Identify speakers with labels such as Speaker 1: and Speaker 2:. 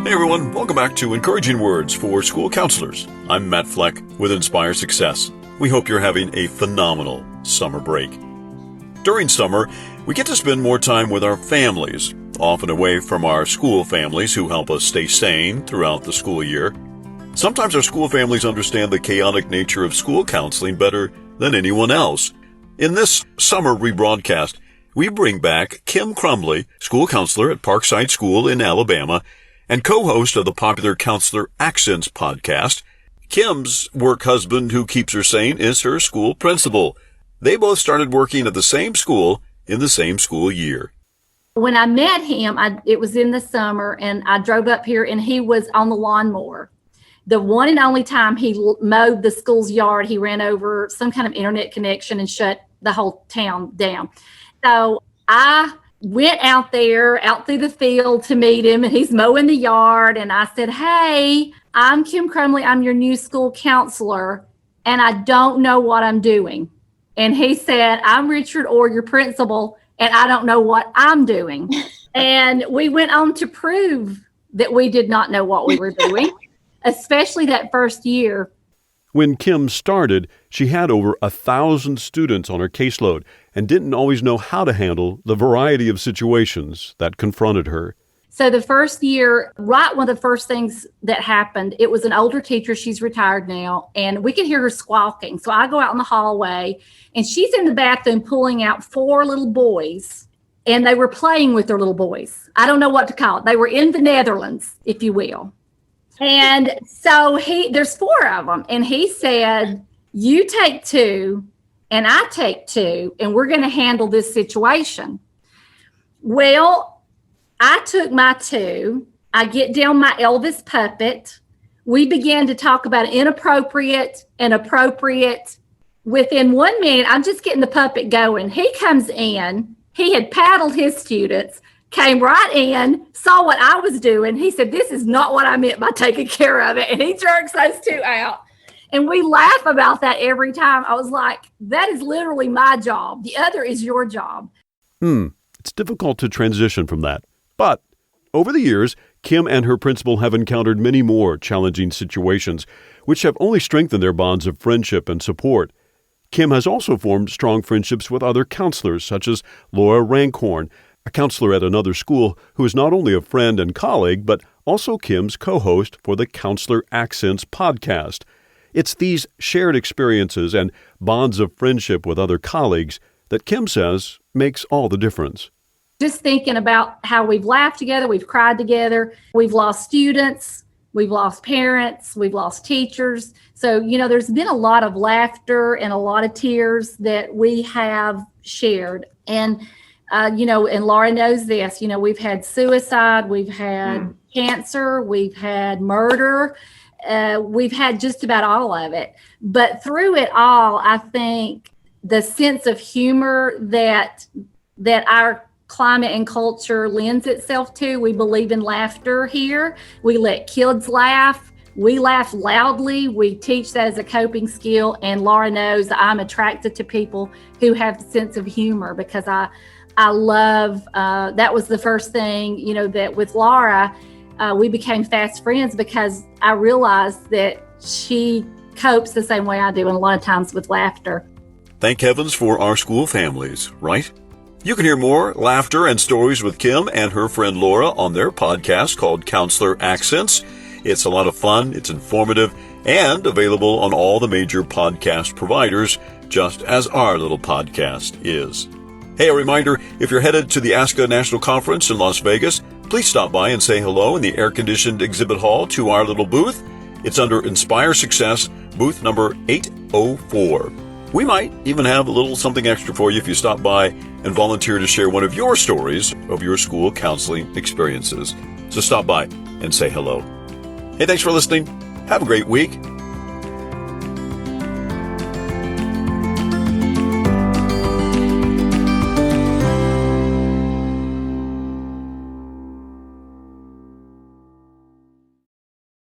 Speaker 1: Hey everyone, welcome back to Encouraging Words for School Counselors. I'm Matt Fleck with Inspire Success. We hope you're having a phenomenal summer break. During summer, we get to spend more time with our families, often away from our school families who help us stay sane throughout the school year. Sometimes our school families understand the chaotic nature of school counseling better than anyone else. In this summer rebroadcast, we bring back Kim Crumbley, school counselor at Parkside School in Alabama, and co-host of the popular Counselor Accents podcast. Kim's work husband, who keeps her sane, is her school principal. They both started working at the same school in the same school year.
Speaker 2: When I met him, it was in the summer, and I drove up here, and he was on the lawnmower. The one and only time he mowed the school's yard, he ran over some kind of internet connection and shut the whole town down. So I went out there, out through the field to meet him, and he's mowing the yard. And I said, "Hey, I'm Kim Crumbley. I'm your new school counselor, and I don't know what I'm doing." And he said, "I'm Richard Orr, your principal, and I don't know what I'm doing." And we went on to prove that we did not know what we were doing, especially that first year.
Speaker 3: When Kim started, she had over 1,000 students on her caseload and didn't always know how to handle the variety of situations that confronted her.
Speaker 2: So the first year, right, one of the first things that happened, it was an older teacher. She's retired now, and we could hear her squawking. So I go out in the hallway, and she's in the bathroom pulling out 4 little boys, and they were playing with their little boys. I don't know what to call it. They were in the Netherlands, if you will. And so there's 4 of them. And he said, "You take 2 and I take 2, and we're going to handle this situation." Well, I took my 2. I get down my Elvis puppet. We began to talk about inappropriate and appropriate. Within 1 minute, I'm just getting the puppet going. He comes in. He had paddled his students, came right in, saw what I was doing. He said, "This is not what I meant by taking care of it." And he jerks those 2 out. And we laugh about that every time. I was like, that is literally my job. The other is your job.
Speaker 3: It's difficult to transition from that. But over the years, Kim and her principal have encountered many more challenging situations, which have only strengthened their bonds of friendship and support. Kim has also formed strong friendships with other counselors, such as Laura Rankhorn, a counselor at another school who is not only a friend and colleague, but also Kim's co-host for the Counselor Accents podcast. It's these shared experiences and bonds of friendship with other colleagues that Kim says makes all the difference.
Speaker 2: Just thinking about how we've laughed together, we've cried together, we've lost students, we've lost parents, we've lost teachers. So, there's been a lot of laughter and a lot of tears that we have shared. And and Laura knows this, we've had suicide, we've had cancer, we've had murder, we've had just about all of it. But through it all, I think the sense of humor that our climate and culture lends itself to, we believe in laughter here. We let kids laugh. We laugh loudly. We teach that as a coping skill. And Laura knows I'm attracted to people who have a sense of humor because I love, that was the first thing, that with Laura, we became fast friends because I realized that she copes the same way I do, and a lot of times with laughter.
Speaker 1: Thank heavens for our school families, right? You can hear more laughter and stories with Kim and her friend Laura on their podcast called Counselor Accents. It's a lot of fun, it's informative, and available on all the major podcast providers, just as our little podcast is. Hey, a reminder, if you're headed to the ASCA National Conference in Las Vegas, please stop by and say hello in the air-conditioned exhibit hall to our little booth. It's under Inspire Success, booth number 804. We might even have a little something extra for you if you stop by and volunteer to share one of your stories of your school counseling experiences. So stop by and say hello. Hey, thanks for listening. Have a great week.